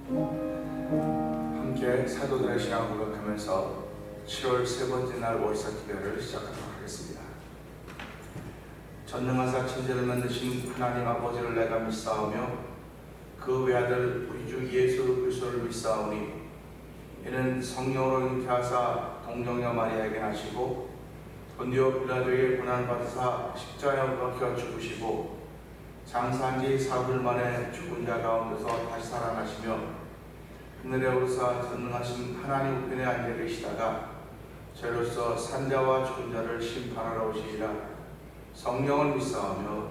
함께 사도들의 신앙을 고백하면서 7월 세 번째 날 월사 기도를 시작하도록 하겠습니다. 전능하사 천지를 만드신 하나님 아버지를 내가 믿사오며 그 외아들 우리 주 예수 그리스도를 믿사오니 이는 성령으로 잉태하사 동정녀 마리아에게 나시고 본디오 빌라도에게 고난받으사 십자가에 박혀 죽으시고 장사한 지 사흘 만에 죽은 자 가운데서 다시 살아나시며 하늘에 오르사 전능하신 하나님 우편에 앉아 계시다가 저로서 산자와 죽은 자를 심판하러 오시리라. 성령을 믿사오며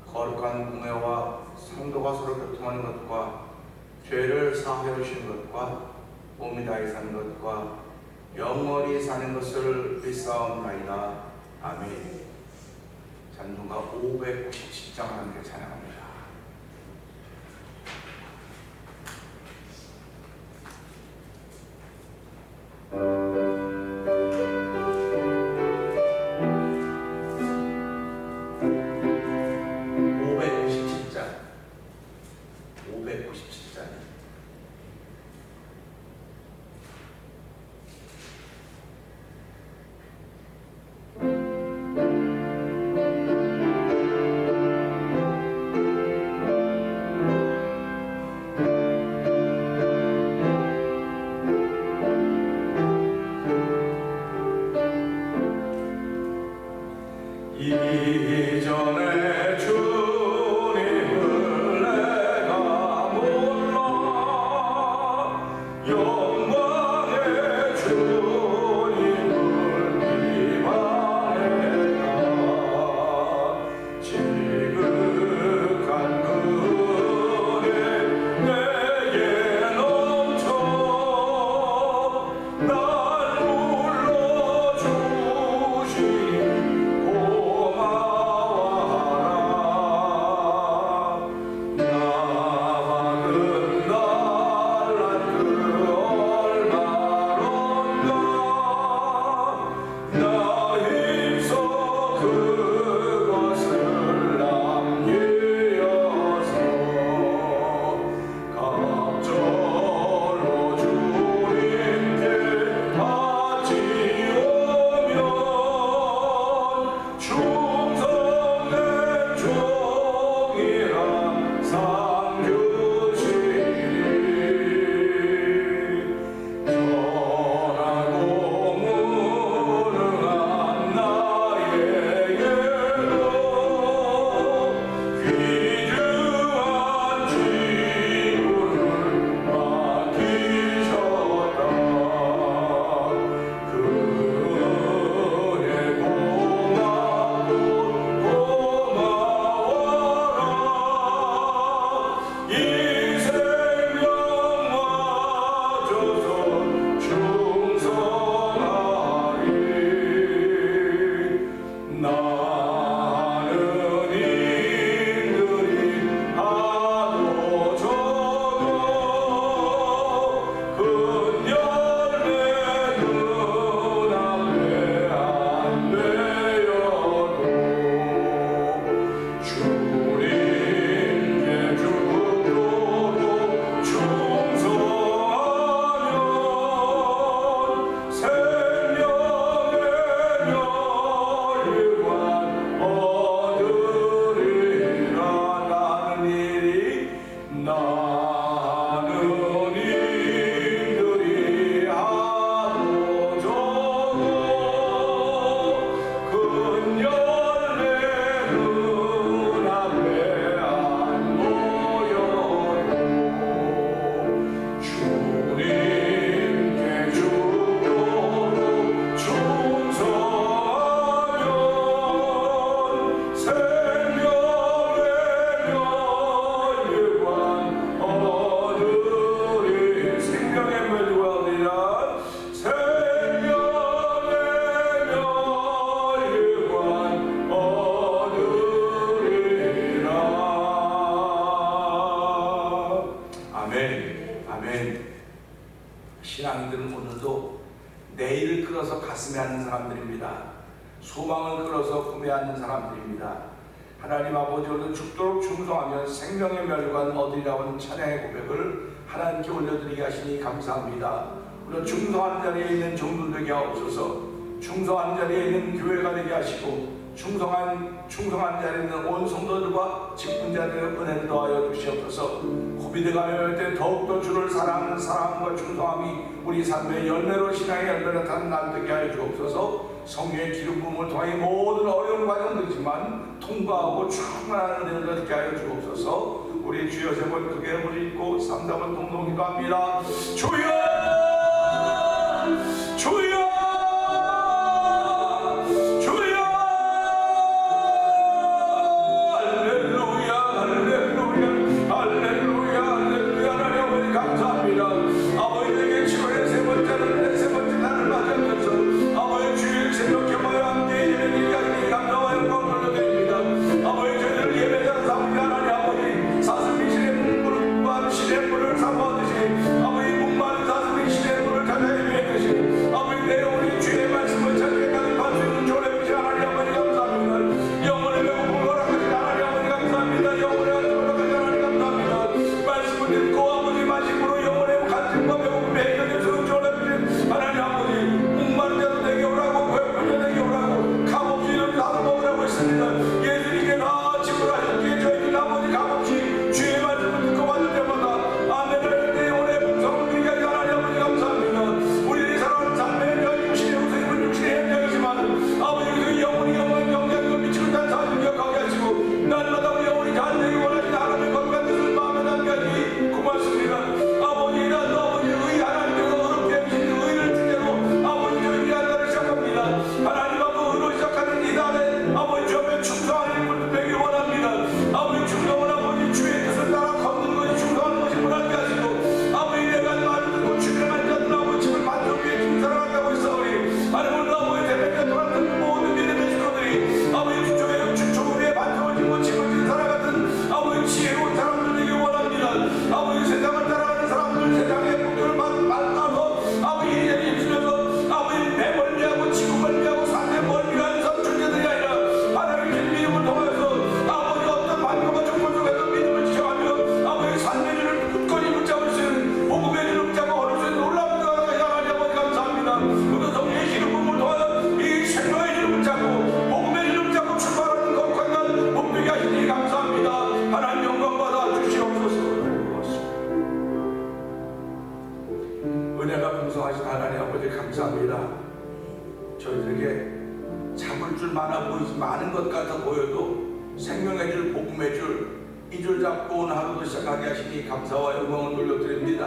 거룩한 공회와 성도가 서로 교통하는 것과 죄를 사하여 주시는 것과 몸이 다해 사는 것과 영원히 사는 것을 믿사옵나이다. 아멘. 찬송가 597장 함께 찬양합니다. 이전에 주님을 내가 몰라 영광의 주님을 비방했다. 지극한 은혜 내게 넘쳐 날 불러주시니 신앙인들은 오늘도 내일을 끌어서 가슴에 안는 사람들입니다. 소망을 끌어서 꿈에 안는 사람들입니다. 하나님 아버지 오늘 죽도록 충성하면 생명의 멸관 얻으리라는 찬양의 고백을 하나님께 올려드리게 하시니 감사합니다. 우리 충성한 자리에 있는 종들 되게 하옵소서. 충성한 자리에 있는 교회가 되게 하시고 충성한 자리에 있는 온 성도들과 직분자들의 은혜를 더하여 주시옵소서. 코비드 감염할 때 더욱더 주를 사랑하는 사랑과 충성함이 우리 삶의 열매로 신앙의 열매를 타는 날 되게 하여 주옵소서. 성령의 기름 부음을 통해 모든 어려운 과정들이지만 통과하고 충만한 은혜를 얻게 하여 주옵소서. 우리 주여 세 번 크게 부르짖고 3-4번 동동 기도합니다. 주여 주여 많은 것 같아 보여도 생명의 줄 복음의 줄 이 줄 잡고 오늘 하루도 시작하게 하시니 감사와 영광을 돌려드립니다.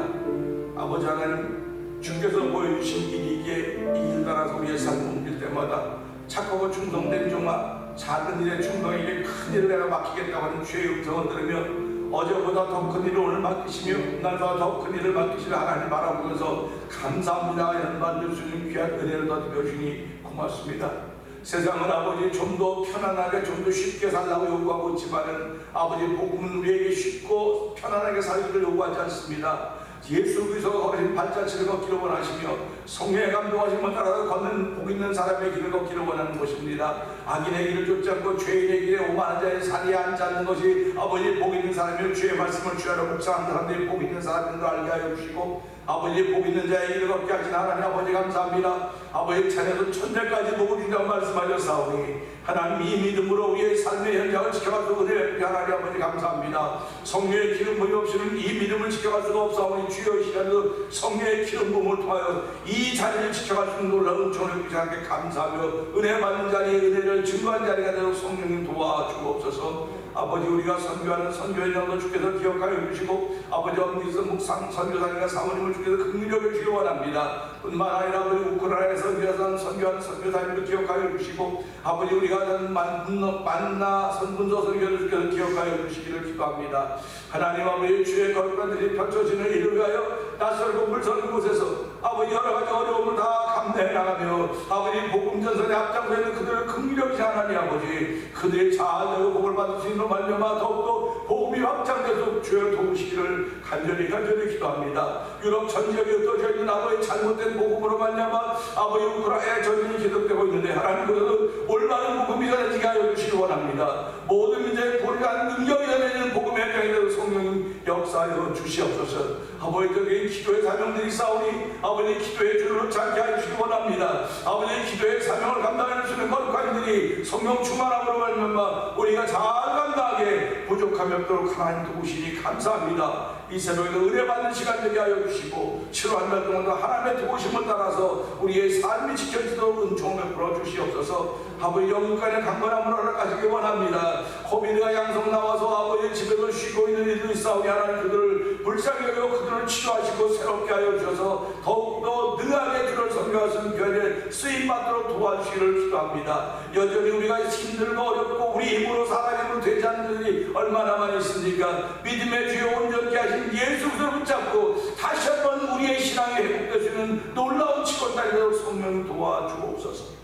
아버지 하나님 주께서 보여주신 이 길 따라서 우리의 삶을 옮길 때마다 착하고 충성된 종아 작은 일에 충성에게 큰 일을 내가 맡기겠다고 하는 주의 음성을 들으며 어제보다 더 큰 일을 오늘 맡기시며 날보다 더 큰 일을 맡기시는 하나님 바라보면서 감사합니다. 이런 만들 수 있는 귀한 은혜를 더듬어 주니 고맙습니다. 세상은 아버지 좀 더 편안하게 좀 더 쉽게 살라고 요구하고 있지만은 아버지 복음은 우리에게 쉽고 편안하게 살기를 요구하지 않습니다. 예수 그리스도가 걸으신 발자취를 걷기를 원하시며 성령의 감동하심을 따라 걷는 복 있는 사람의 길을 걷기를 원하는 것입니다. 악인의 길을 쫓지 않고 죄인의 길에 오만한 자의 자리에 앉지 않는 것이 아버지 복 있는 사람이요 주의 말씀을 주하러 묵상하는 사람들이 복 있는 사람인 걸 알게 하여 주시고 아버지 복 있는 자의 길을 걷게 하신 하나님 아버지 감사합니다. 아버지 찬에서 천대까지 복을 준다고 말씀하셨사오니 하나님 이 믿음으로 우리의 삶의 현장을 지켜갈 수 은혜를 하나님 아버지 감사합니다. 성령의 기름 부음 없이는 이 믿음을 지켜갈 수가 없사오니 주여 시간도 성령의 기름 부음을 통하여 이 자리를 지켜갈 수 있는 놀라운 은총을 주시기에 감사하며 은혜 받는 자리에 은혜를 증거한 자리가 되도록 성령님 도와주옵소서. 아버지 우리가 선교하는 선교의 장도 주께서 기억하여 주시고 아버지 엄니스 묵상 선교사님과 사모님을 주께서 긍휼히 주시기 원합니다. 뿐만 아니라 아버지 우크라이나에서 선교하는 선교사님을 기억하여 주시고 아버지 우리가 만나 선분소 선교를 주께서 기억하여 주시기를 기도합니다. 하나님 아버지 주의 거룩한들이 펼쳐지는 일을 위하여 낯설고 물선 곳에서 아버지 여러가지 어려움을 다 감내해 나가며 아버지 복음 전선에 앞장서 있는 그들을 긍휼히 하나님 아버지 그들이 잘 되고 복을 받을 수 있는 말미암아 더욱더 복음이 확장돼서 주여 도우시기를 간절히 기도합니다. 유럽 전 지역에 흩어져 있는 아버지 잘못된 복음으로 말미암아 아버지 우크라이나에 전쟁이 계속되고 있는데 하나님 그들은 올바른 복음이 전해지게 하여 주시기 원합니다. 모든 민족의 보리가 능력이 전해지는 복음의 현장에 대해서 성령님 역사하여 주시옵소서. 아버지 저기 기도의 사명들이 싸우니 아버지 기도의 줄을 찾게 하시기 원합니다. 아버지 기도의 사명을 감당할 수 있는 거룩한 일이 성령 충만함으로 말미암아 우리가 잘 감당하게 부족함이 없도록 하나님 도우시니 감사합니다. 이 새벽에 은혜 받는 시간 되게 하여 주시고 7월 한 달 동안도 하나님의 도우심을 따라서 우리의 삶이 지켜지도록 은총을 베풀어 주시옵소서. 아버지 영육간의 강건함을 허락하시기 원합니다. 코비드가 양성 나와서 아버지 집에서 쉬고 있는 이들이 싸우니 하나님 그들을 불쌍히 여겨 그들을 치료하시고 새롭게 하여 주셔서 더욱더 능하게 주를 섬겨하시는 교회를 쓰임받도록 도와주시기를 기도합니다. 여전히 우리가 힘들고 어렵고 우리 힘으로 사람 힘으로 되지 않는 일이 얼마나 많이 있습니까? 믿음의 주여 온전케 하신 예수 그리스도를 붙잡고 다시 한번 우리의 신앙이 회복되시는 놀라운 치권달이 되도록 성령 도와주옵소서.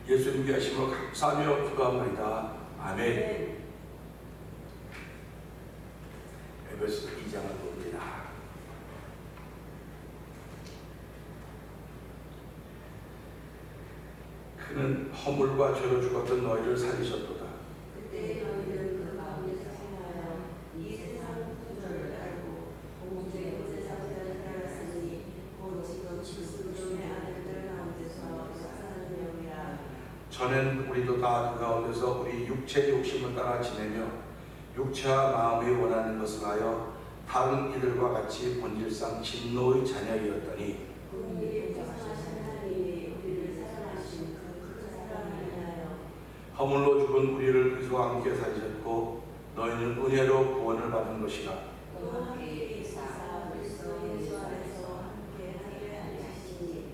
예수님 계심으로 감사하며 기도합니다. 아멘. 에베소 2장을 봅니다. 그는 허물과 죄로 죽었던 너희를 살리셨도다. 그때 너희는 그 가운데서 생하여 이 세상 풍조를 알고 공중의 세상을 따랐으니 곧 지금 그리스도의 아들들 가운데서 역사하는 영이라. 전엔 우리도 다 그 가운데서 우리 육체의 욕심을 따라 지내며 육체와 마음이 원하는 것을 하여 다른 이들과 같이 본질상 진노의 자녀이었더니 우리의 역사하신 하나님이 우리를 사랑하신 그 사랑을 인하여 허물로 죽은 우리를 그리스도와 함께 살리셨고 너희는 은혜로 구원을 받은 것이라. 또 함께 있사 그리스도 예수 안에서 함께 하게 하시니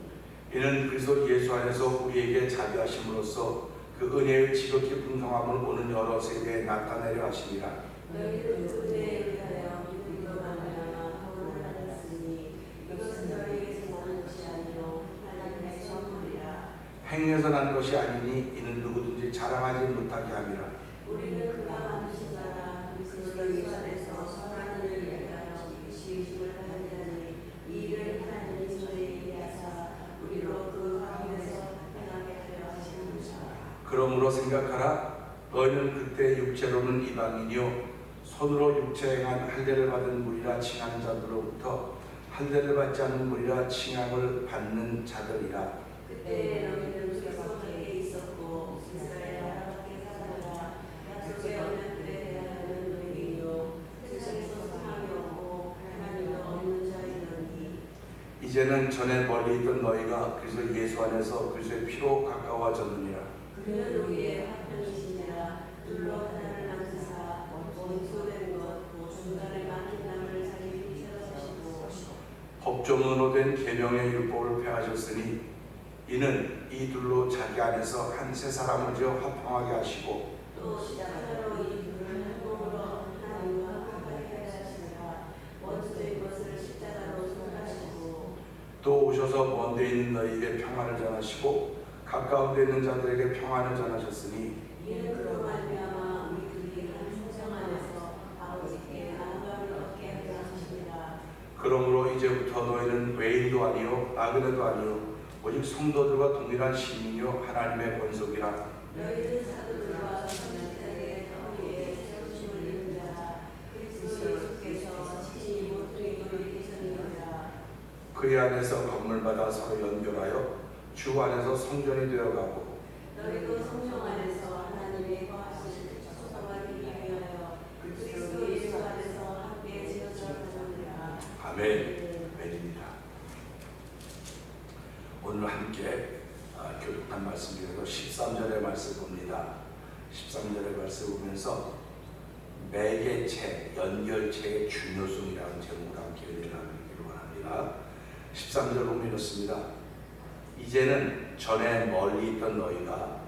이는 그리스도 예수 안에서 우리에게 자비하심으로써 그 은혜의 지극히 풍성함을 오는 여러 세대에 나타내려 하시니라. 너희는 은혜에 의하여 우리로 말미암아 구원을 받았으니 이것은 너희에게서 난 것이 아니요 하나님의 선물이라. 행위에서 난 것이 아니니 이는 누구든지 자랑하지 못하게 함이라. 우리는 그가 만드신 자라 그리스도 예수 안에서 선한 일을 위하여 지으심을 받으려니 이 일을 하나님이 저희에게 하사 우리로 그 가운데서 편하게 하려 하시는 것이라. 그러므로 생각하라. 너희는 그때 육체로는 이방인이요 손으로 육체 행한 할례를 받은 무리라 칭하는 자들로부터 할례를 받지 않은 무리라 칭함을 받는 자들이라. 그때 너희는 그리스도에게 있었고 이스라엘 나라밖에 살아라. 약속의 언약들에 대하여는 너희이요 세상에서 사함이 없고 하나님도 없는 자이더니 이제는 전에 멀리 있던 너희가 그리스도 예수 안에서 그리스도의 피로 가까워졌느니라. 그는 우리의 화평이시니라. 둘로 하나를 만드사 원소된 것 중간에 막힌 나무를 자기 펴서시고 법조문으로 된 계명의 율법을 폐하셨으니 이는 이 둘로 자기 안에서 한 세 사람을 지어 화평하게 하시고 또 십자가로 이 둘을 한 몸으로 하나님과 화평하게 하시니라. 원수된 것을 십자가로 손하시고 또 오셔서 먼 데 있는 너희에게 평안을 전하시고 가까운 데 있는 자들에게 평안을 전하셨으니 이는 그로 말미암아 우리들이 한 성령 안에서 아버지께 나감을 얻게 하려 하십니다. 그러므로 이제부터 너희는 외인도 아니요 나그네도 아니요 오직 성도들과 동일한 시민이요 하나님의 권속이라. 너희는 사도들과 선지자들의 터위에 세우심을 입은 자라. 그리스도 예수께서 친히 모퉁이 돌이 되셨느니라. 그의 안에서 건물마다 서로 연결하여 주 안에서 성전이 되어가고 너희도 성령 안에서 하나님의 거하실 소서가 되기 위하여 그리스도 예수 안에서 함께 지어져 가느니라. 아멘. 아멘입니다. 오늘 함께 교독한 말씀 중에서 13절의 말씀 봅니다. 13절의 말씀 보면서 매개체, 연결체의 중요성이라는 제목으로 함께 은혜를 나누기를 원합니다. 13절 보면 이렇습니다. 이제는 전에 멀리 있던 너희가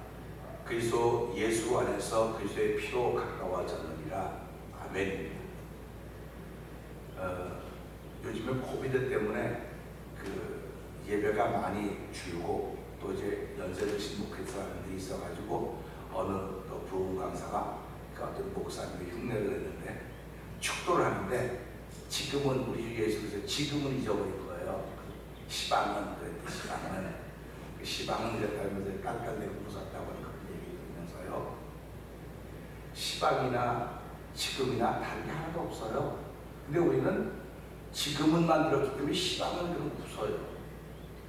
그리스도 예수 안에서 그리스도의 피로 가까워졌느니라. 아멘입니다. 요즘에 코비드 때문에 그 예배가 많이 줄고 또 이제 연세 드신 목회자는 일이 있어가지고 어느 부흥 강사가 그 어떤 목사님이 흉내를 냈는데 축도를 하는데 지금은 우리 주 예수께서 지금은 잊어버린 거예요. 시방은 그랬대. 시방은 이랬다면서 깔깔대고 웃었다고 하는 그런 얘기 들으면서요. 시방이나 지금이나 다른 게 하나도 없어요. 근데 우리는 지금은 만들었기 때문에 시방은 그런 웃어요.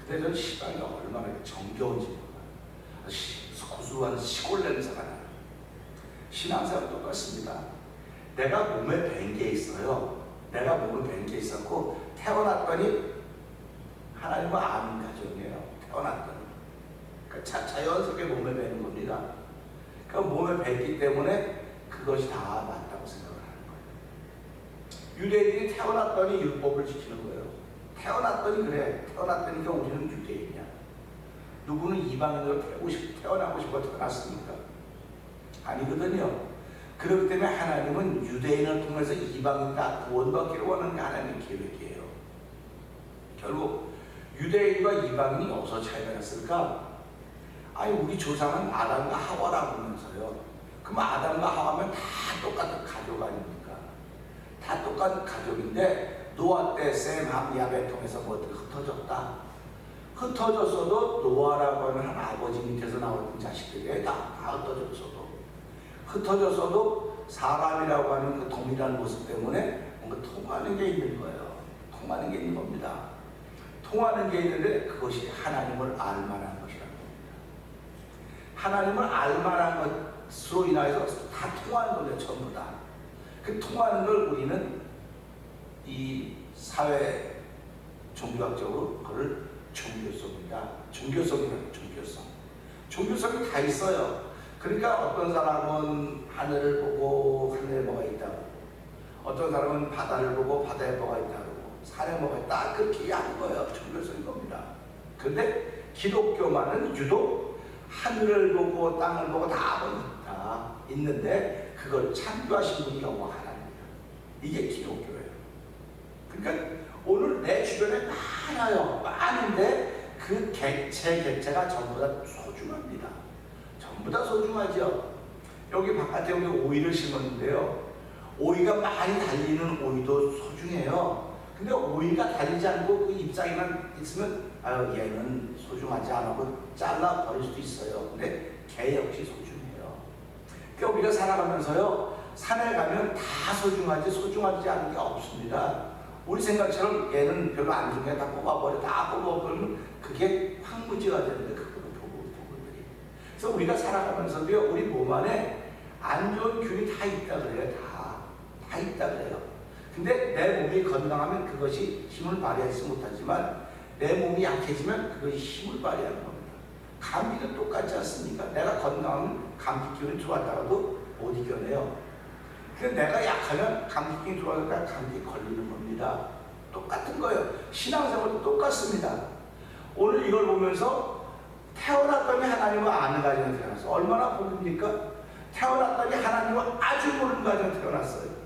근데 전 시방이 얼마나 정겨운지 몰라요. 고소한 시골 냄새가 나요. 신앙생활 똑같습니다. 내가 몸에 밴 게 있어요. 내가 몸에 밴 게 있었고 태어났더니 하나님은 아는 가정이에요. 태어났더니 그러니까 자연스럽게 몸에 배는 겁니다. 그러니까 몸에 뱉기 때문에 그것이 다 맞다고 생각을 하는 거예요. 유대인들이 태어났더니 율법을 지키는 거예요. 태어났더니 그래. 태어났더니까 우리는 유대인이야. 누구는 이방인으로 태어나고 싶어 태어났습니까? 아니거든요. 그렇기 때문에 하나님은 유대인을 통해서 이방인 다 구원받기를 원하는 하나님의 계획이에요. 결국 유대인과 이방인이 어디서 차이가 났을까? 아니 우리 조상은 아담과 하와라고 하면서요. 그럼 아담과 하와면 다 똑같은 가족 아닙니까? 다 똑같은 가족인데 노아 때 셈, 함, 야벳 통해서 뭐들 흩어졌다. 흩어졌어도 노아라고 하는 한 아버지 밑에서 나오는 자식들이 다 흩어졌어도 사람이라고 하는 그 동일한 모습 때문에 뭔가 통하는 게 있는 거예요. 통하는 게 있는 겁니다. 통하는 게 있는데 그것이 하나님을 알만한 것이라는 겁니다. 하나님을 알만한 것으로 인하여서 다 통하는 거죠. 전부 다. 그 통하는 걸 우리는 이 사회 종교학적으로 그걸 종교성이다. 종교성이 다 있어요. 그러니까 어떤 사람은 하늘을 보고 하늘에 뭐가 있다고, 어떤 사람은 바다를 보고 바다에 뭐가 있다고, 산에 뭐가 있다. 그렇게 이해하는 거예요. 종교성인 겁니다. 근데 기독교만은 유독 하늘을 보고 땅을 보고 다 있다. 있는데 그걸 창조하신 분이 여호와 하나님이에요. 이게 기독교예요. 그러니까 오늘 내 주변에 많아요. 많은데 그 객체가 전부 다 소중합니다. 전부 다 소중하죠. 여기 바깥에 여기 오이를 심었는데요. 오이가 많이 달리는 오이도 소중해요. 근데 오이가 달리지 않고 그 잎사귀만 있으면 아유 얘는 소중하지 않고 잘라 버릴 수도 있어요. 근데 걔 역시 소중해요. 그러니까 우리가 살아가면서요. 산에 가면 다 소중하지 소중하지 않은 게 없습니다. 우리 생각처럼 얘는 별로 안 중요해. 다 뽑아버려. 다 뽑아버리면 그게 황무지가 되는데 부분들이. 그래서 우리가 살아가면서도요. 우리 몸 안에 안 좋은 균이 다 있다 그래요. 다 있다 그래요. 근데 내 몸이 건강하면 그것이 힘을 발휘하지 못하지만 내 몸이 약해지면 그것이 힘을 발휘하는 겁니다. 감기도 똑같지 않습니까? 내가 건강하면 감기 기운이 들어왔다가도 못 이겨내요. 근데 내가 약하면 감기 기운이 들어왔다가 감기 걸리는 겁니다. 똑같은 거예요. 신앙생활도 똑같습니다. 오늘 이걸 보면서 태어났더니 하나님을 아는 가정에 태어났어. 얼마나 복입니까? 태어났더니 하나님을 아주 모르는 가정에 태어났어요.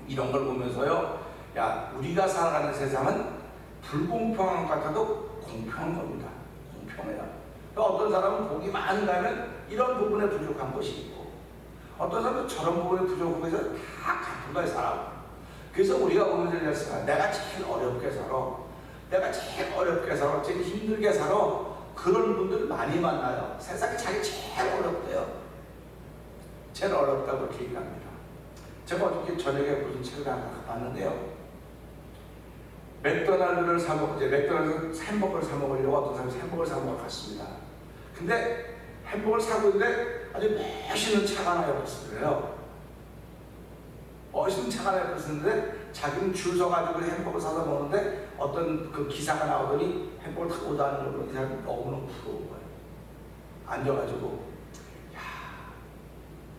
이런 걸 보면서요, 야, 우리가 살아가는 세상은 불공평한 것 같아도 공평한 겁니다. 공평해요. 어떤 사람은 복이 많으면 이런 부분에 부족한 것이 있고, 어떤 사람은 저런 부분에 부족한 해서 다 같은 거에 살아. 그래서 우리가 보면서 이랬어요. 내가 제일 어렵게 살아. 제일 힘들게 살아. 그런 분들 많이 만나요. 세상에 자기 제일 어렵대요. 제일 어렵다고 그렇게 얘기합니다. 제가 어저께 저녁에 무슨 책을 하나 봤는데요. 맥도날드를 맥도날드 햄버거를 사 먹으려고 어떤 사람이 햄버거를 사 먹으러 갔습니다. 근데 햄버거를 사고 있는데 아주 멋있는 차가 하나 옆에 있어요. 멋있는 차가 하나 옆에 있었는데 자기는 줄 서가지고 햄버거 사서 먹는데 어떤 그 기사가 나오더니 햄버거를 타고 다니는 이 사람이 너무너무 부러운 거예요. 앉아가지고 야,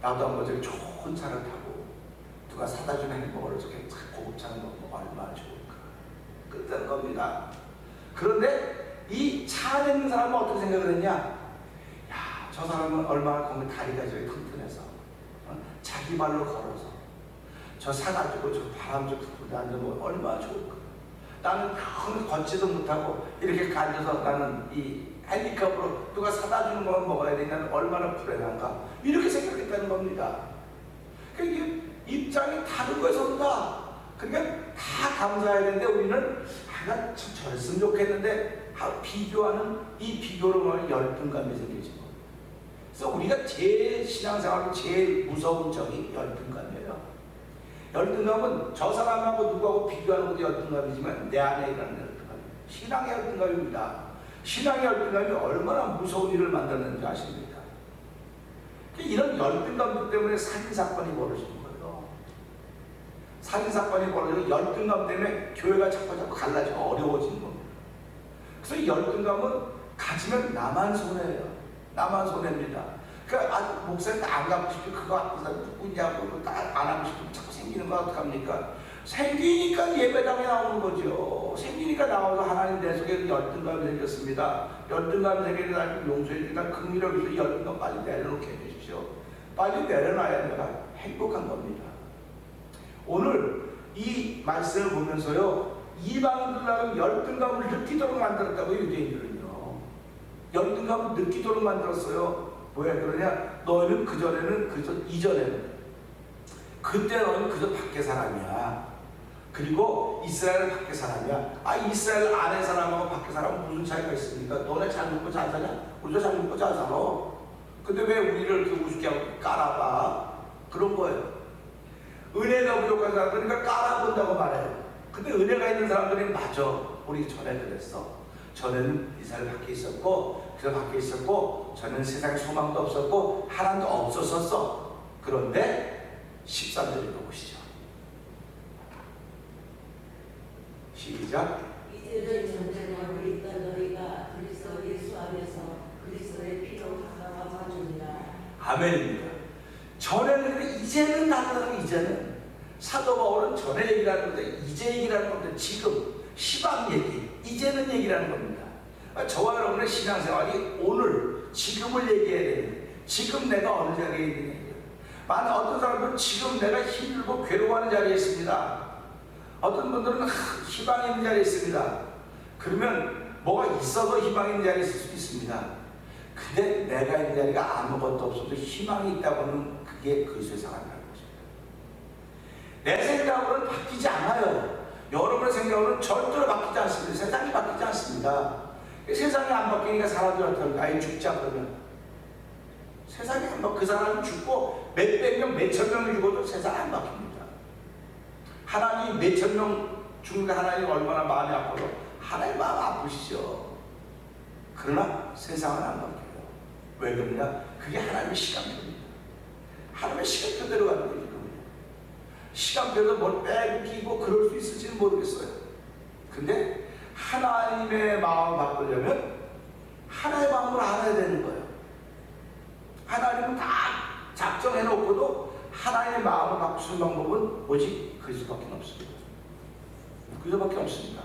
나도 한번 저기 좋은 차를 타고 누가 사다 주는 햄버거를 저렇게 고급차를 먹고 얼마나 좋을까. 그랬다는 겁니다. 그런데 이 차 안에 있는 사람은 어떻게 생각을 했냐? 야, 저 사람은 얼마나 거기 다리가 저기 튼튼해서 자기 발로 걸어서 저 사가지고 저 바람 좀 불고 앉으면 얼마나 좋을까. 나는 걷지도 못하고 이렇게 앉아서 나는 이 핸디캡으로 누가 사다 주는 걸 먹어야 되냐는 얼마나 불행한가. 이렇게 생각했다는 겁니다. 그러니까 입장이 다른 거에 선다. 그러니까 다 감사해야 되는데 우리는 난 저랬으면 좋겠는데 비교하는 이 비교로 열등감이 생기지. 그래서 우리가 제일 신앙생활로 제일 무서운 적이 열등감이에요. 열등감은 저 사람하고 누구하고 비교하는 것도 열등감이지만 내 안에 일어나는 열등감입니다. 신앙의 열등감입니다. 신앙의 열등감이 얼마나 무서운 일을 만드는지 아십니까? 이런 열등감 때문에 살인사건이 벌어지는 거예요. 살인사건이 벌어지고 열등감 때문에 교회가 자꾸 갈라지고 어려워지는 겁니다. 그래서 이 열등감은 가지면 나만 손해예요. 나만 손해입니다. 그러니까 목사님 안 가고 싶고 그거 갖고 사람 누구냐고 안 하고 싶으면 자꾸 생기는 거 어떡합니까? 생기니까 예배당에 나오는 거죠. 생기니까 나와서 하나님 내 속에 열등감이 생겼습니다. 열등감이 생기는 날 용서해 주니까 긍휼을 위해서 열등감 빨리 내려놓게 해주십시오. 빨리 내려놔야 내가 행복한 겁니다. 오늘 이 말씀을 보면서요, 이방인들은 열등감을 느끼도록 만들었다고 유대인들은요. 열등감을 느끼도록 만들었어요. 왜 그러냐? 너희는 그전에는 이전에는 그때 너희는 그저 밖에 사람이야. 그리고 이스라엘은 밖에 사람이야. 이스라엘 안에 사람하고 밖에 사람은 무슨 차이가 있습니까? 너네 잘 먹고 잘 사냐? 우리도 잘 먹고 잘 살아. 근데 왜 우리를 이렇게 우습게 하고 깔아봐? 그런 거예요. 은혜가 부족한 사람들은 깔아본다고 말해요. 근데 은혜가 있는 사람들이 맞아. 우리 전에 그랬어. 전에는 이스라엘 밖에 있었고, 그래서 밖에 있었고, 저는 세상에 소망도 없었고, 하나님도 없었었어. 그런데 13절 읽어보시죠. 시작. 이제는 전쟁하고 있던 너희가 그리스도 예수 안에서 그리스도의 피로 가까워지니라. 아멘입니다. 전에는 그래, 이제는 다르다는 이제는. 사도 바울은 전에 얘기라는 건데 이제 얘기라는 건데 지금 시방 얘기, 이제는 얘기라는 겁니다. 저와 여러분의 신앙생활이 오늘, 지금을 얘기해야 되는, 지금 내가 어느 자리에 있느냐. 많은 어떤 사람들은 지금 내가 힘들고 괴로워하는 자리에 있습니다. 어떤 분들은 희망이 있는 자리에 있습니다. 그러면 뭐가 있어도 희망이 있는 자리에 있을 수 있습니다. 근데 내가 있는 자리가 아무것도 없어도 희망이 있다고는 그게 그 세상을 가는 것입니다. 내 생각으로는 바뀌지 않아요. 여러분의 생각으로는 절대로 바뀌지 않습니다. 세상이 바뀌지 않습니다. 세상이 안 바뀌니까 사람들한테 아예 죽자 그러면 세상이 안 바뀌고 그 사람이 죽고 몇백 명, 몇천 명이 죽어도 세상이 안 바뀝니다. 하나님 몇천 명 죽는데 하나님 얼마나 마음이 아파도 하나님 마음 아프시죠. 그러나 세상은 안 바뀌어요. 왜 그러냐? 그게 하나님의 시간표입니다. 하나님의 시간표대로 가는 거죠. 시간표에서 뭘 빼고 끼고 그럴 수 있을지는 모르겠어요. 근데 하나님의 마음을 바꾸려면 하나의 마음으로 알아야 되는 거예요. 하나님은 다 작정해놓고도 하나님의 마음을 바꾸는 방법은 오직 그리스도밖에 없습니다. 그리스도밖에 없습니다.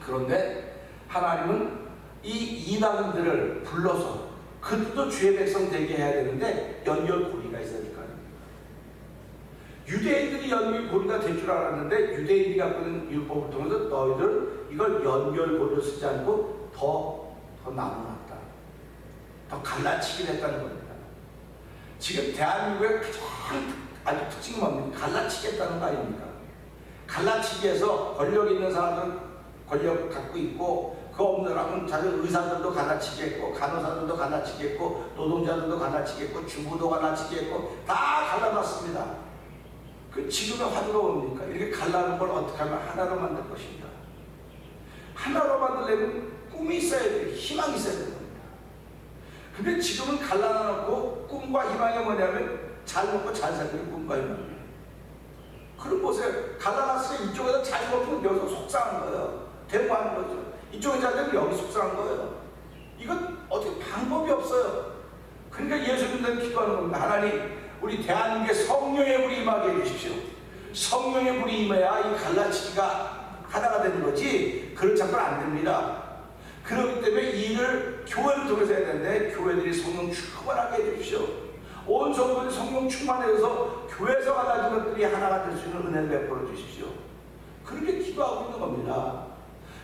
그런데 하나님은 이 이방인들을 불러서 그들도 주의 백성 되게 해야 되는데 연결고리가 있어야 될 거 아닙니까? 유대인들이 연결고리가 될 줄 알았는데 유대인들이 갖고 있는 율법을 통해서 너희들은 이걸 연결고리로 쓰지 않고 더 나눠놨다. 더 갈라치기를 했다는 겁니다. 지금 대한민국의 가장 아주 특징이 뭡니까? 갈라치겠다는 거 아닙니까? 갈라치기에서 권력 있는 사람들은 권력 갖고 있고 그 없는 사람은 자기 의사들도 갈라치겠고 간호사들도 갈라치겠고 노동자들도 갈라치겠고 주부도 갈라치겠고 다 갈라놨습니다. 그 지금의 화두가 뭡니까? 이렇게 갈라놓은 걸 어떻게 하면 하나로 만들 것인가? 하나로 만들려면 꿈이 있어야 돼요. 희망이 있어야 됩니다. 근데 지금은 갈라놓고 꿈과 희망이 뭐냐면 잘 먹고 잘 살기는 꿈과 희망이에요. 그럼 보세요. 갈라놨으니 이쪽에서 잘 먹으면 여기서 속상한 거예요. 대모하는 거죠. 이쪽에 잘 되면 여기 속상한 거예요. 이건 어떻게 방법이 없어요. 그러니까 예수님들은 기도하는 겁니다. 하나님, 우리 대한민국에 성령의 불이 임하게 해주십시오. 성령의 불이 임해야 이 갈라치기가 하나가 되는 거지 그렇지 않고는 안 됩니다. 그렇기 때문에 이 일을 교회를 통해서 해야 되는데 교회들이 성령 충만하게 해주십시오. 온 성도들이 성령 충만해서 교회에서 갈라진 것들이 하나가 될 수 있는 은혜를 베풀어 주십시오. 그렇게 기도하고 있는 겁니다.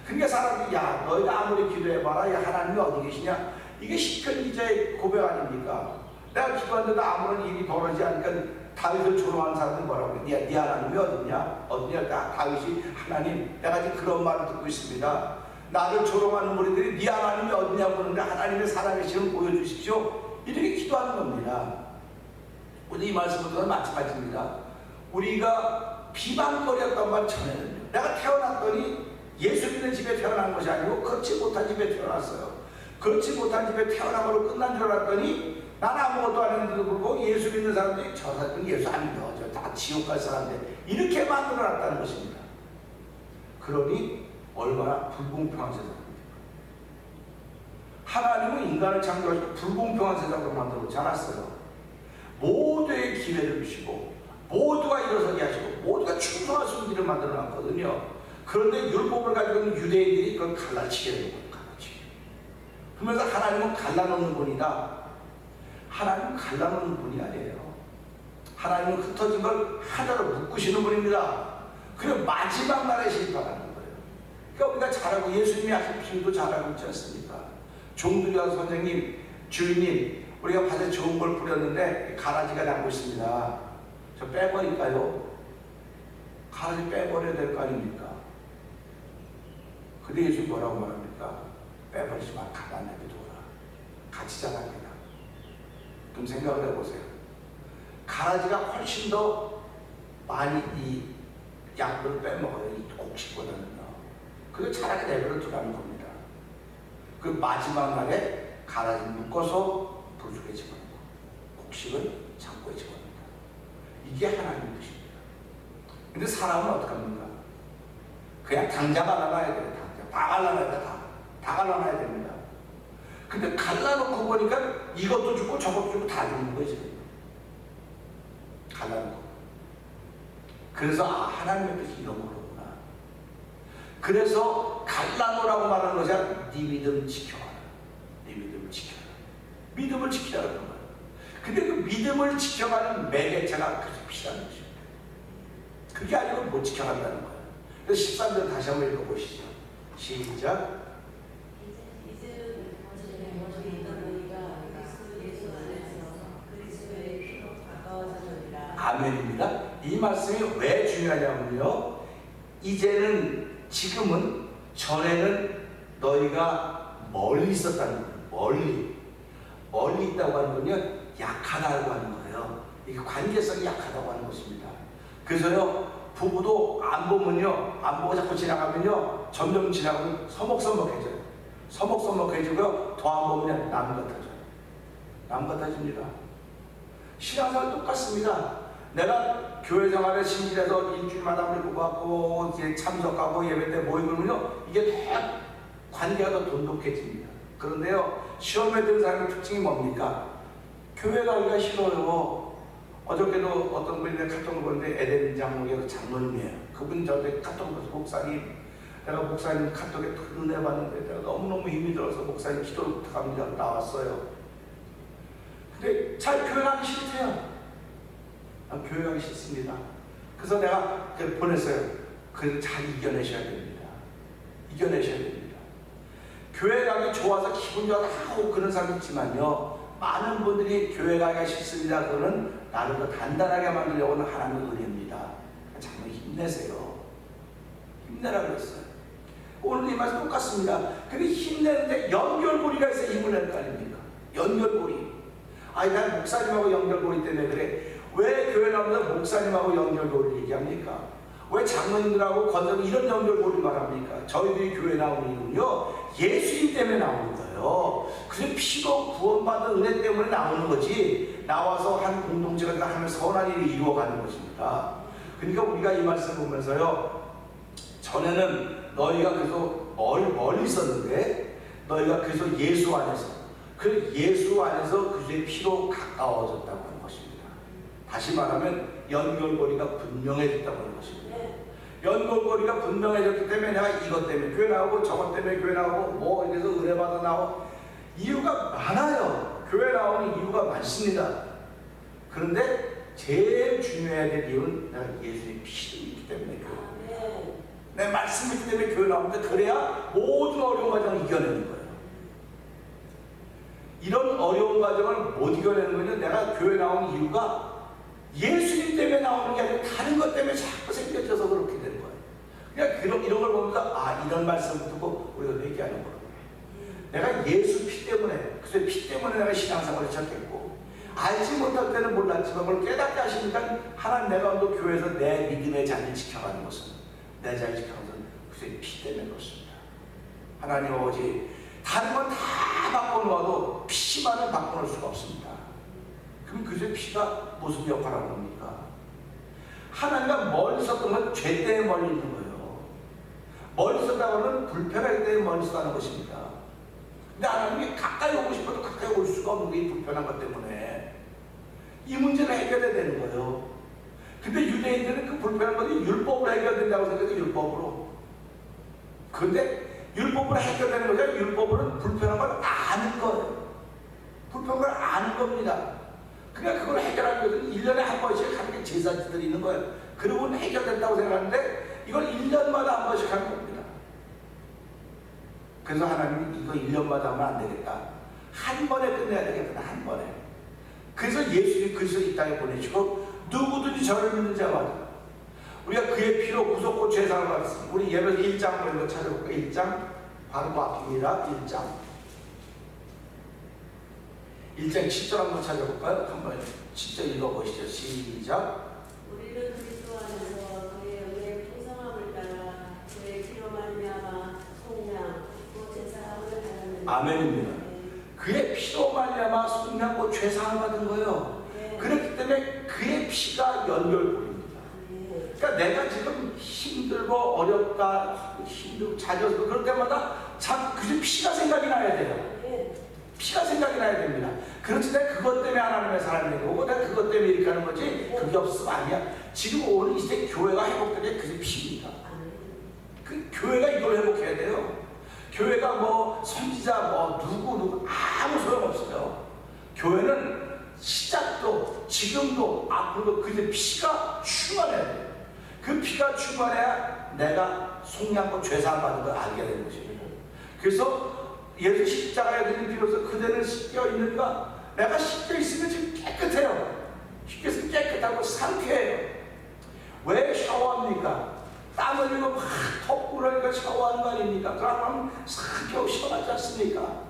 그러니까 사람들이 야 너희가 아무리 기도해봐라 야 하나님이 어디 계시냐 이게 시편 기자의 고백 아닙니까? 내가 기도하는데도 아무런 일이 벌어지지 않으니까 다윗을 조롱하는 사람들은 뭐라고 그래? 네 하나님이 어디냐? 어디냐? 다윗이 하나님 내가 지금 그런 말을 듣고 있습니다. 나를 조롱하는 무리들이 네 하나님이 어디냐고 그러는데 하나님의 살아계심을 보여주십시오. 이렇게 기도하는 겁니다. 오늘 이 말씀부터는 마찬가지입니다. 우리가 비방거리였던 말 전에는요, 내가 태어났더니 예수 믿는 집에 태어난 것이 아니고 그렇지 못한 집에 태어났어요. 그렇지 못한 집에 태어남으로 끝난 줄 알았더니 난 아무것도 안 했는데도 불구하고 예수 믿는 사람들이 저 사람은 예수 안 믿어, 저 다 지옥 갈 사람들, 이렇게 만들어놨다는 것입니다. 그러니 얼마나 불공평한 세상입니까? 하나님은 인간을 창조하시고 불공평한 세상으로 만들어놓지 않았어요. 모두의 기회를 주시고 모두가 일어서게 하시고 모두가 충성할 수 있는 길을 만들어놨거든요. 그런데 율법을 가지고 있는 유대인들이 그걸 갈라치게 되는 거예요. 갈라치게. 그러면서 하나님은 갈라놓는 분이다. 하나님은 갈라놓는 분이 아니에요. 하나님은 흩어진 걸 하나로 묶으시는 분입니다. 그리고 마지막 날에 심판하는 거예요. 그러니까 우리가 잘하고 예수님이 하신 필요도 잘하고 있지 않습니까? 종들이 와서 선생님, 주인님, 우리가 밭에 좋은 걸 뿌렸는데 가라지가 나고 있습니다. 저 빼버릴까요? 가라지 빼버려야 될 거 아닙니까? 근데 예수님 뭐라고 말합니까? 빼버리지 마, 가만 내비둬라. 같이 자랍니다. 좀 생각을 해보세요. 가라지가 훨씬 더 많이 이 양분을 빼먹어요. 이 곡식보다는요. 그걸 차라리 내버려 두라는 겁니다. 그 마지막 날에 가라지 묶어서 불 속에 집어넣고 곡식을 창고에 집어넣는다. 이게 하나님의 뜻입니다. 근데 사람은 어떡합니까? 그냥 당장 갈라놔야 돼요. 당장. 다 갈라놔야 돼. 다 갈라놔야 됩니다. 근데 갈라놓고 보니까 이것도 죽고 저것도 죽고 다 죽는 거지. 갈라놓고. 그래서 하나님의 뜻이 이런 거구나. 그래서 갈라놓으라고 말하는 것이 아니라 네 믿음을 지켜라. 네 믿음을 지켜라. 믿음을 지키라는 거예요. 근데 그 믿음을 지켜가는 매개체가 그렇게 필요한 것입니다. 그게 아니고 못 지켜간다는 거예요. 그래서 13절 다시 한번 읽어보시죠. 시작. 아멘입니다. 이 말씀이 왜 중요하냐면요, 이제는 지금은 전에는 너희가 멀리 있었다는 거예요. 멀리 있다고 하는 건요, 약하다고 하는 거예요. 이게 관계성이 약하다고 하는 것입니다. 그래서요, 부부도 안 보면요, 안 보고 자꾸 지나가면요, 점점 지나가면 서먹서먹해져요. 서먹서먹해지고요, 더 안 보면 남 같아져요. 남 같아집니다. 신앙생활 똑같습니다. 내가 교회 생활에 신실해서 일주일마다 우리 보고 이제 참석하고 예배 때 모이면요, 이게 더 관계가 더 돈독해집니다. 그런데요, 시험에 든 사람의 특징이 뭡니까? 교회 가기가 싫어요. 어저께도 어떤 분이 내 카톡을 보는데 에덴 장로교에서 장로님이에요. 그분이 저한테 카톡을 보면서 목사님, 내가 목사님 카톡에 은혜 받는데 내가 너무너무 힘이 들어서 목사님 기도를 부탁합니다. 나왔어요. 근데 잘 교회 가기 싫대요. 교회 가기 싫습니다. 그래서 내가 보냈어요. 그래도 잘 이겨내셔야 됩니다. 이겨내셔야 됩니다. 교회 가기 좋아서 기분 좋아서 하고 그런 사람 있지만요, 많은 분들이 교회 가기가 싫습니다. 그거는 나를 더 단단하게 만들려고 하는 하나님의 은혜입니다. 정말 힘내세요. 힘내라 그랬어요. 오늘 이 말씀 똑같습니다. 근데 힘내는데 연결고리가 있어야 힘을 낼 거 아닙니까? 연결고리. 아니, 난 목사님하고 연결고리 때문에 그래. 왜 교회 나오면서 목사님하고 연결고리를 얘기합니까? 왜 장로님들하고 건설 이런 연결고리를 말합니까? 저희들이 교회 나오는 이유는요, 예수님 때문에 나오는 거예요. 그래서 피로 구원받은 은혜 때문에 나오는 거지, 나와서 한 공동체가 하면 선한 일을 이루어가는 것입니다. 그러니까 우리가 이 말씀 보면서요, 전에는 너희가 계속 멀리 있었는데 너희가 계속 예수 안에서, 그 예수 안에서 그의 피로 가까워졌다고 하는 것입니다. 다시 말하면 연결고리가 분명해졌다고 하는 것입니다. 연결고리가 분명해졌기 때문에 내가 이것 때문에 교회 나오고 저것 때문에 교회 나오고 뭐 이래서 은혜 받아 나오고 이유가 많아요. 교회 나오는 이유가 많습니다. 그런데 제일 중요해야 될 이유는 내가 예수의 피를 있기 때문에 교회, 내 말씀이 있기 때문에 교회 나오는데, 그래야 모든 어려운 과정을 이겨내는 거예요. 이런 어려운 과정을 못 이겨내는 거는 내가 교회 나오는 이유가 예수님 때문에 나오는 게 아니라 다른 것 때문에 자꾸 생겨져서 그렇게 되는 거예요. 그러니까 이런 걸 보면서 이런 말씀을 듣고 우리가 회개하는 거예요. 내가 예수 피 때문에, 그래서 피 때문에 내가 신앙생활을 시작했고, 알지 못할 때는 몰랐지만 그걸 깨닫게 하시니까 하나님 내가 또 교회에서 내 믿음의 자리를 지켜가는 것은, 내 자리를 지켜가는 것은 그래서 피 때문에 그렇습니다. 하나님 아버지, 다른 건 다 바꿔놓아도 피만은 바꿔놓을 수가 없습니다. 그럼 그새 피가 무슨 역할을 하는 겁니까? 하나님과 멀리 있었던 건 죄 때문에 멀리 있는 거예요. 멀리 있었다고 하면 불편하기 때문에 멀리 있었다는 것입니다. 근데 하나님이 가까이 오고 싶어도 가까이 올 수가 없는 게 이 불편한 것 때문에 이 문제를 해결해야 되는 거예요. 근데 유대인들은 그 불편한 것이 율법으로 해결된다고 생각해요. 율법으로. 그런데 율법으로 해결되는 거죠. 율법으로는 불편한 걸 아는 거예요. 불편한 걸 아는 겁니다. 그러니까 그걸 해결하기 위해서는 1년에 한 번씩 하는 게 제사지들이 있는 거예요. 그러고는 해결된다고 생각하는데 이걸 1년마다 한 번씩 하는 겁니다. 그래서 하나님이 이거 1년마다 하면 안 되겠다. 한 번에 끝내야 되겠다. 한 번에. 그래서 예수님이 그리스도 이 땅에 보내시고 누구든지 저를 믿는 자마다 우리가 그의 피로 구속고 죄사함을 받았습니다. 우리 예배에서 1장 먼저 찾아볼까요? 1장 바로 그 앞입니다. 1장 7절 한번 찾아볼까요? 한번 7절 읽어보시죠. 시작. 우리는 그리스도 안에서 그의 영의 풍성함을 따라 그의 피로 말미암아 속량 곧 제사함을 받았느니라. 아멘입니다. 그의 피로 말미암아 속량고 죄사함을 받은 거예요. 그렇기 때문에 그의 피가 연결고리입니다. 그러니까 내가 지금 힘들고 어렵다, 힘들고 자녀서 그럴 때마다 참 그저 피가 생각이 나야 돼요. 피가 생각이 나야 됩니다. 그렇지 내가 그것 때문에 하나님의 사람이 되고 내가 그것 때문에 이렇게 하는 거지 그게 없으면 아니야. 지금 오늘 이 시대 교회가 회복되는 게 그게 피입니다. 그 교회가 이걸 회복해야 돼요. 교회가 뭐 선지자 뭐 누구 아무 소용없어요. 교회는 시작도 지금도 앞으로도 그게 피가 충만해야 돼요. 그 피가 충만해야 내가 속량고 죄사함 받는 걸 알게 되는 것입니다. 그래서 예수 십자가에 들린 피로서 그대는 씻겨 있는가? 내가 씻겨 있으면 지금 깨끗해요. 씻겨 있으면 깨끗하고 상쾌해요. 왜 샤워합니까? 땀 흘리고 막 덥고 그러니까 샤워하는 거 아닙니까? 그러면 상쾌하고 시원하지 않습니까?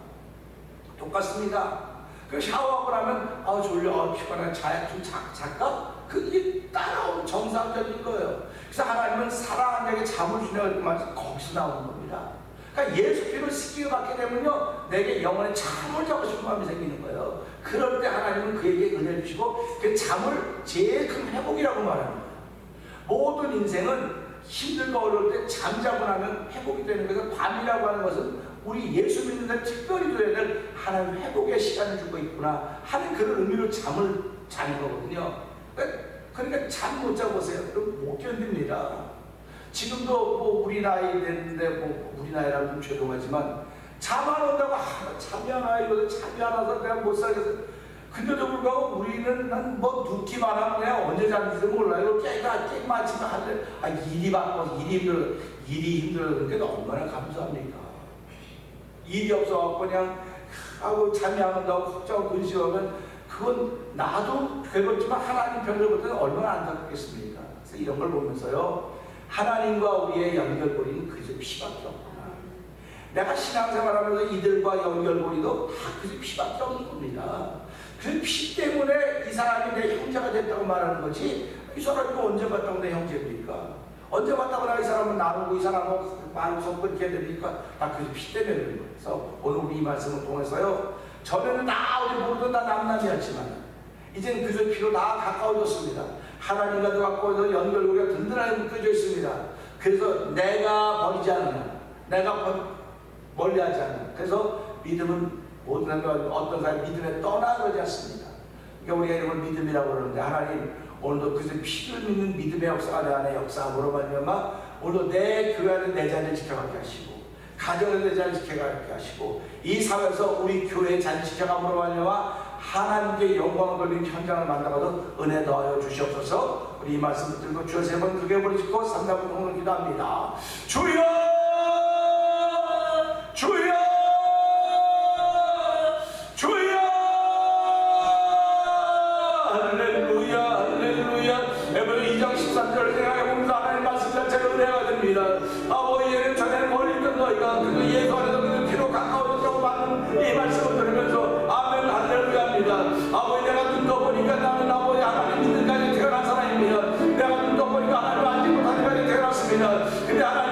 똑같습니다. 그 샤워하고 나면 졸려 피곤해 좀 잘까? 그게 따라오는 정상적인 거예요. 그래서 하나님은 사랑하는 자에게 잠을 주냐고 말씀 거기서 나오는 겁니다. 그러니까 예수 피로 씻기게 받게 되면요 내게 영원히 잠을 자고 싶은 마음이 생기는 거예요. 그럴 때 하나님은 그에게 은혜를 주시고 그 잠을 제일 큰 회복이라고 말하는 거예요. 모든 인생은 힘들고 어려울 때 잠자고 나면 회복이 되는 거예요. 밤이라고 하는 것은 우리 예수 믿는 데 특별히 줘야 될 하나님 회복의 시간을 주고 있구나 하는 그런 의미로 잠을 자는 거거든요. 그러니까 잠 못 자보세요. 그럼 못 견딥니다. 지금도 뭐 우리 나이 됐는데 뭐 우리 나이라면 좀 죄송하지만 잠 안 온다고 잠이 안 와 이러고 잠이 안 와서 내가 못 살겠어. 근데도 불구하고 우리는 난 뭐 눕기만 하면 내가 언제 잠들지 몰라요. 깨가 마치면 할래. 일이 바빠서 일이 힘들어 그러니까 얼마나 감사합니까. 일이 없어갖고 그냥 잠이 안 온다고 걱정하고 근심하면 그건 나도 괴롭지만 하나님 편을 볼 때는 얼마나 안타깝겠습니까. 그래서 이런 걸 보면서요 하나님과 우리의 연결고리는 그저 피밖에 없구나. 내가 신앙생활하면서 이들과 연결고리도 다 그저 피밖에 없는 겁니다. 그 피 때문에 이 사람이 내 형제가 됐다고 말하는 거지 이 사람이 언제 봤다고 내 형제입니까? 언제 봤다고 나 이 사람은 나누고 이 사람하고 마음 섞게 됩니까? 다 그 피 때문에 그런 거예요. 그래서 오늘 우리 이 말씀을 통해서요 전에는 우리 모두 다 남남이었지만 이제는 그저 피로 다 가까워졌습니다. 하나님과도 가까워서 연결고리가 든든하게 묶여져 있습니다. 그래서 내가 버리지 않는 내가 멀리하지 않는 그래서 믿음은 모든 사람이 어떤 사람이 믿음에 떠나가지 않습니다. 그러니까 우리가 이런 걸 믿음이라고 그러는데 하나님 오늘도 그저 피를 믿는 믿음의 역사가 내 안에 역사함으로 말미암아 오늘도 내 교회 안에 내 자리를 지켜가게 하시고 가정에 내 자리를 지켜가게 하시고 이 사회에서 우리 교회의 자리를 지켜감으로 말미암아 하나님께 영광을 돌리는 현장을 만나가서 은혜 더하여 주시옵소서. 우리 이 말씀을 들고 주여 세 번 크게 부르짖고 3단 동을 기도합니다. 주여 주여 주여 할렐루야 할렐루야. 에베소 2장 13절을 생각해보면서 하나님 말씀 자체가 은혜가 됩니다. 아버지는 전에 멀리 있던 너희가 그 예수 안에서 그 피로 가까워졌다고 근데 하나님